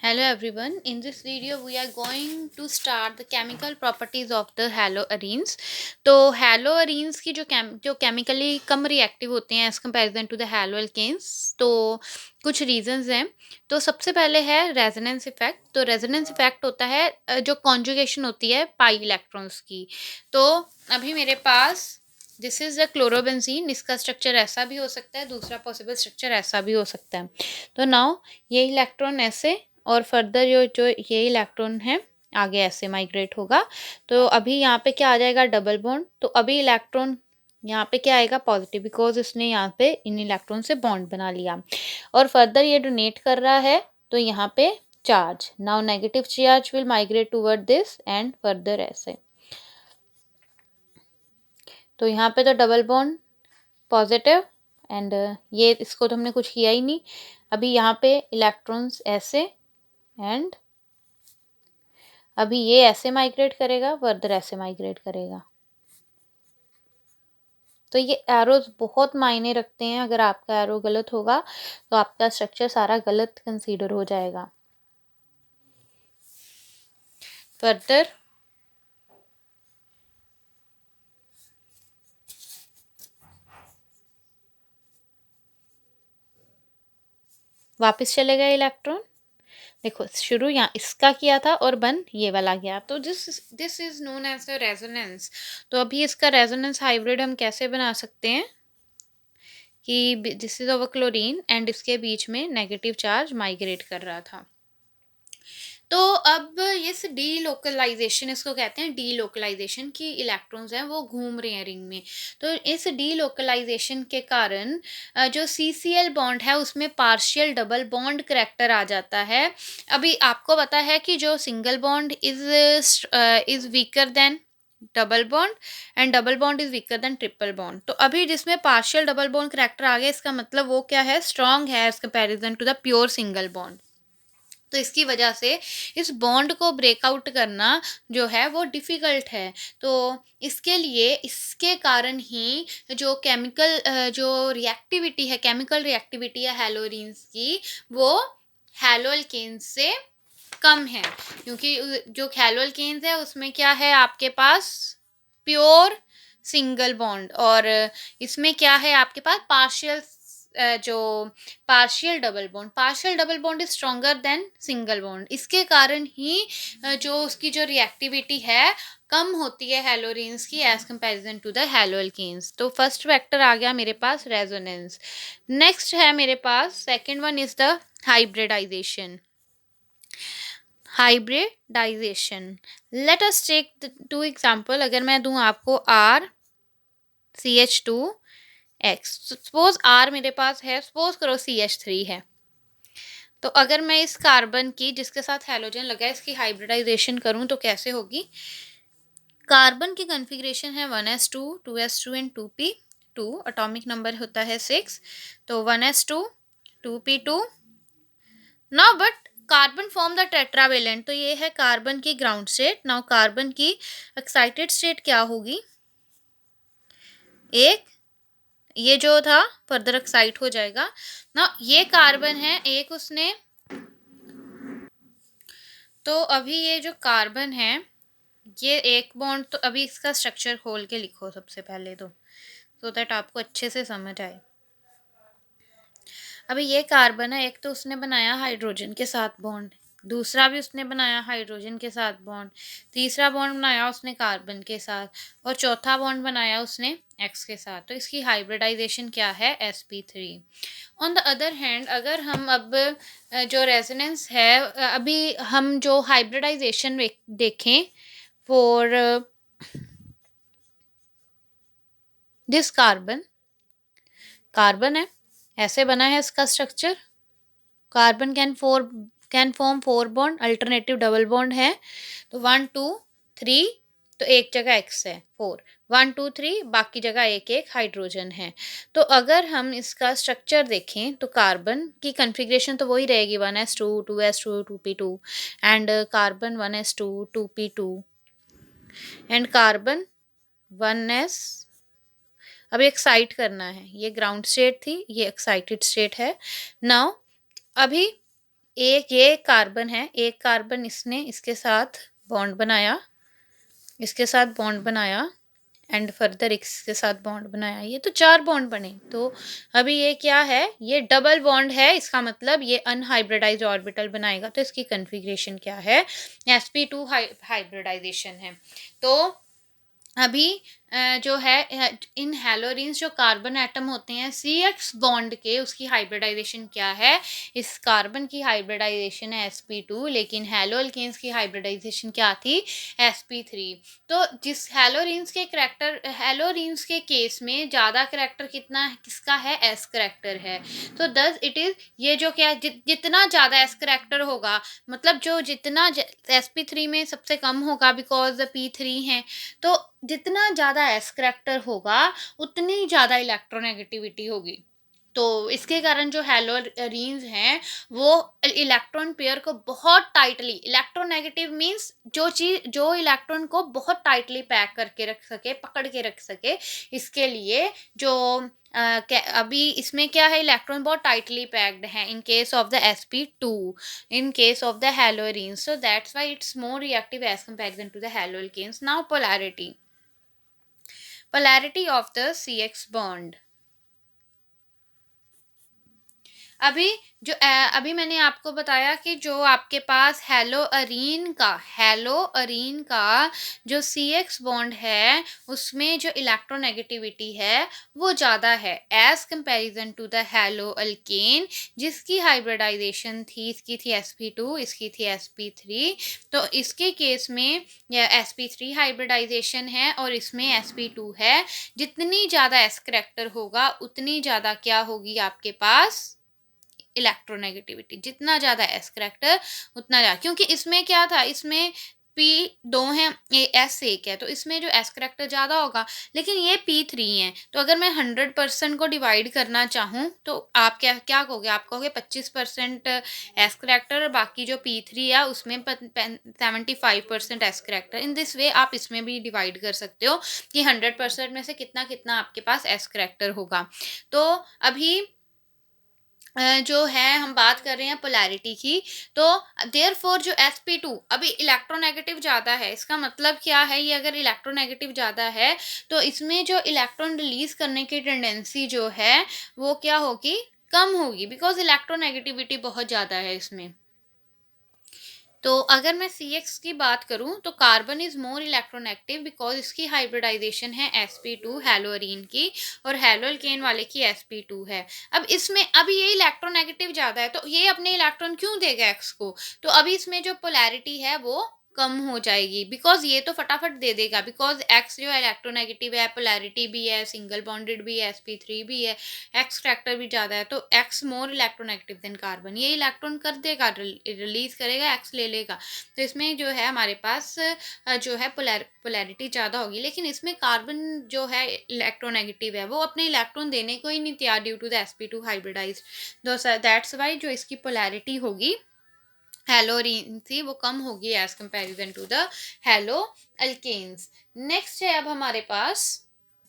Hello everyone. In this video, we are going to start the chemical properties of the haloarenes. तो haloarenes की जो chemically कम reactive होते हैं as comparison to the haloalkanes, तो कुछ reasons हैं. तो सबसे पहले है रेजोनेंस इफेक्ट. तो रेजोनेंस इफेक्ट होता है जो कॉन्जुगेशन होती है पाई इलेक्ट्रॉन्स की. तो अभी मेरे पास दिस इज द क्लोरोबेंजीन. इसका स्ट्रक्चर ऐसा भी हो सकता है, दूसरा पॉसिबल स्ट्रक्चर ऐसा भी हो सकता है. तो नाउ ये इलेक्ट्रॉन ऐसे और फर्दर जो जो ये इलेक्ट्रॉन है आगे ऐसे माइग्रेट होगा. तो अभी यहाँ पे क्या आ जाएगा, डबल बॉन्ड. तो अभी इलेक्ट्रॉन यहाँ पे क्या आएगा, पॉजिटिव, बिकॉज इसने यहाँ पे इन इलेक्ट्रॉन से बॉन्ड बना लिया. और फर्दर ये डोनेट कर रहा है तो यहाँ पे charge, now negative charge will migrate toward this and further ऐसे. तो यहाँ पे तो डबल बॉन्ड पॉजिटिव एंड ये इसको तो हमने कुछ किया ही नहीं. अभी यहाँ पे इलेक्ट्रॉन्स ऐसे एंड अभी ये ऐसे माइग्रेट करेगा, फर्दर ऐसे माइग्रेट करेगा. तो ये एरोज बहुत मायने रखते हैं. अगर आपका एरो गलत होगा तो आपका स्ट्रक्चर सारा गलत कंसीडर हो जाएगा. फर्दर वापस चले गए इलेक्ट्रॉन. देखो शुरू यहाँ इसका किया था और बन ये वाला गया. तो this is known as a resonance. तो अभी इसका रेजोनेंस हाइब्रिड हम कैसे बना सकते हैं कि this is of chlorine and इसके बीच में नेगेटिव चार्ज माइग्रेट कर रहा था. तो अब इस डीलोकलाइजेशन, इसको कहते हैं डीलोकलाइजेशन, की इलेक्ट्रॉन्स हैं वो घूम रहे हैं रिंग में. तो इस डीलोकलाइजेशन के कारण जो CCl बॉन्ड है उसमें पार्शियल डबल बॉन्ड करैक्टर आ जाता है. अभी आपको पता है कि जो single bond is weaker than double bond and double bond is weaker than triple bond. तो अभी जिसमें पार्शियल डबल बॉन्ड करैक्टर आ गया, इसका मतलब वो क्या है, स्ट्रॉन्ग है as comparison to the pure single bond. तो इसकी वजह से इस बॉन्ड को ब्रेकआउट करना जो है वो डिफ़िकल्ट है. तो इसके लिए इसके कारण ही जो केमिकल जो रिएक्टिविटी है, केमिकल रिएक्टिविटी है हैलोरीन्स की, वो हैलोअल्केन्स से कम है. क्योंकि जो हैलोअल्केन्स है उसमें क्या है, आपके पास प्योर सिंगल बॉन्ड, और इसमें क्या है आपके पास पार्शियल जो partial double bond is stronger than single bond. इसके कारण ही जो उसकी जो रिएक्टिविटी है कम होती है हैलोरीन्स की एज कंपैरिजन टू द हैलोअल्केन्स. तो फर्स्ट वेक्टर आ गया मेरे पास रेजोनेंस. नेक्स्ट है मेरे पास second one is the hybridization. Hybridization, let us take two example. अगर मैं दूं आपको RCH2X, सपोज R मेरे पास है, सपोज करो CH3 है. तो अगर मैं इस कार्बन की जिसके साथ हैलोजन लगा है इसकी हाइब्रिडाइजेशन करूं तो कैसे होगी. कार्बन की कॉन्फ़िगरेशन है 1s2 2s2 and 2p2. Atomic number होता है 6. तो 1s2 2p2. Now but carbon form the tetravalent. तो ये है कार्बन की ग्राउंड स्टेट. नाउ कार्बन की एक्साइटेड स्टेट क्या होगी, एक ये जो था फर्दर एक्साइट हो जाएगा ना. ये कार्बन है एक उसने. तो अभी ये जो कार्बन है ये एक बॉन्ड, तो अभी इसका स्ट्रक्चर खोल के लिखो सबसे पहले तो सो दैट आपको अच्छे से समझ आए. अभी ये कार्बन है एक, तो उसने बनाया हाइड्रोजन के साथ बॉन्ड, दूसरा भी उसने बनाया हाइड्रोजन के साथ बॉन्ड, तीसरा बॉन्ड बनाया उसने कार्बन के साथ, और चौथा बॉन्ड बनाया उसने एक्स के साथ. तो इसकी हाइब्रिडाइजेशन क्या है, sp3. On the other hand अगर हम अब जो रेजोनेंस है, अभी हम जो हाइब्रिडाइजेशन देखें फॉर दिस कार्बन, कार्बन है ऐसे बना है इसका structure. Carbon can form 4 bond, alternative double bond है. तो 1 2 3, तो एक जगह एक्स है 4, 1 2 3 बाकी जगह एक एक हाइड्रोजन है. तो अगर हम इसका स्ट्रक्चर देखें तो कार्बन की कॉन्फ़िगरेशन तो वही रहेगी 1s2 2s2 2p2 and carbon 1s2 2p2 and carbon 1s. अब एक्साइट करना है, ये ग्राउंड स्टेट थी, ये एक्साइटेड स्टेट है. नाउ अभी एक ये कार्बन है, एक कार्बन इसने इसके साथ बॉन्ड बनाया, इसके साथ बॉन्ड बनाया एंड फर्दर इसके साथ बॉन्ड बनाया, ये तो 4 बॉन्ड बने। तो अभी ये क्या है, ये डबल बॉन्ड है, इसका मतलब ये अनहाइब्रिडाइज्ड ऑर्बिटल बनाएगा। तो इसकी कन्फिग्रेशन क्या है, sp2 हाइब्रिडाइजेशन है। तो अभी जो है इन हैलोरिन्स जो कार्बन एटम होते हैं सी एक्स बॉन्ड के, उसकी हाइब्रिडाइजेशन क्या है, इस कार्बन की हाइब्रिडाइजेशन है sp2, लेकिन हैलोअल्केन्स की हाइब्रिडाइजेशन क्या थी, sp3। तो जिस हैलोरिन्स के केस में ज़्यादा करेक्टर किसका है, एस करेक्टर है। तो दस इट इज ये जो क्या जितना ज़्यादा एस करेक्टर होगा, मतलब जो जितना sp3 में सबसे कम होगा बिकॉज p3 है, तो जितना ज़्यादा एस करैक्टर होगा उतनी ज़्यादा इलेक्ट्रोनेगेटिविटी होगी। तो इसके कारण जो हैलोरीन्स हैं वो इलेक्ट्रॉन पेयर को बहुत टाइटली, इलेक्ट्रोनेगेटिव मींस जो इलेक्ट्रॉन को बहुत टाइटली पैक करके रख सके, पकड़ के रख सके, इसके लिए जो अभी इसमें क्या है, इलेक्ट्रॉन बहुत टाइटली पैक्ड है in case of the sp2, in case of the halogenes, so that's why it's more reactive as comparison to the haloalkanes. Now polarity of the CX bond. अभी मैंने आपको बताया कि जो आपके पास हैलोअरीन का जो CX बॉन्ड है उसमें जो इलेक्ट्रोनेगेटिविटी है वो ज़्यादा है एज कंपैरिजन टू द हैलोअल्केन, जिसकी हाइब्रिडाइजेशन थी, इसकी थी sp2, इसकी थी sp3। तो इसके केस में sp3 हाइब्रिडाइजेशन है और इसमें sp2 है। जितनी ज़्यादा एस करेक्टर होगा उतनी ज़्यादा क्या होगी आपके पास, इलेक्ट्रोनेगेटिविटी। जितना ज़्यादा एस करेक्टर उतना ज़्यादा, क्योंकि इसमें क्या था, इसमें पी 2 है, एस 1 है, तो इसमें जो एस करेक्टर ज़्यादा होगा, लेकिन ये p3 है। तो अगर मैं 100% को डिवाइड करना चाहूँ तो आप क्या क्या कहोगे, आप कहोगे 25% एस करेक्टर और बाकी जो p3 है उसमें 75% S character. In this way आप इसमें भी डिवाइड कर सकते हो कि 100% में से कितना कितना आपके पास एस करेक्टर होगा। तो अभी जो है हम बात कर रहे हैं पोलैरिटी की, तो देयरफॉर जो sp2 अभी इलेक्ट्रोनेगेटिव ज़्यादा है, इसका मतलब क्या है, ये अगर इलेक्ट्रोनेगेटिव ज़्यादा है तो इसमें जो इलेक्ट्रॉन रिलीज करने की टेंडेंसी जो है वो क्या होगी, कम होगी, बिकॉज इलेक्ट्रोनेगेटिविटी बहुत ज़्यादा है इसमें। तो अगर मैं CX की बात करूं तो carbon is more electronegative because इसकी हाइब्रिडाइजेशन है sp2 हैलोअरीन की, और हैलोअल्केन वाले की sp2 है। अब इसमें अभी ये इलेक्ट्रोनेगेटिव ज़्यादा है तो ये अपने इलेक्ट्रॉन क्यों देगा x को, तो अभी इसमें जो पोलैरिटी है वो कम हो जाएगी, बिकॉज ये तो फटाफट दे देगा, बिकॉज x जो है इलेक्ट्रोनेगेटिव है, पोलैरिटी भी है, सिंगल बॉन्डेड भी है, sp3 भी है, एक्स फैक्टर भी ज़्यादा है, तो x more electronegative than carbon, ये इलेक्ट्रॉन कर देगा, रिलीज करेगा, एक्स ले लेगा। तो इसमें जो है हमारे पास जो है पोलैरिटी ज़्यादा होगी, लेकिन इसमें कार्बन जो है इलेक्ट्रोनेगेटिव है वो अपने इलेक्ट्रॉन देने को ही नहीं तैयार due to the sp2 hybridize. That's why जो इसकी पोलैरिटी होगी हैलोरीन थी वो कम होगी as comparison to the haloalkanes. Next है अब हमारे पास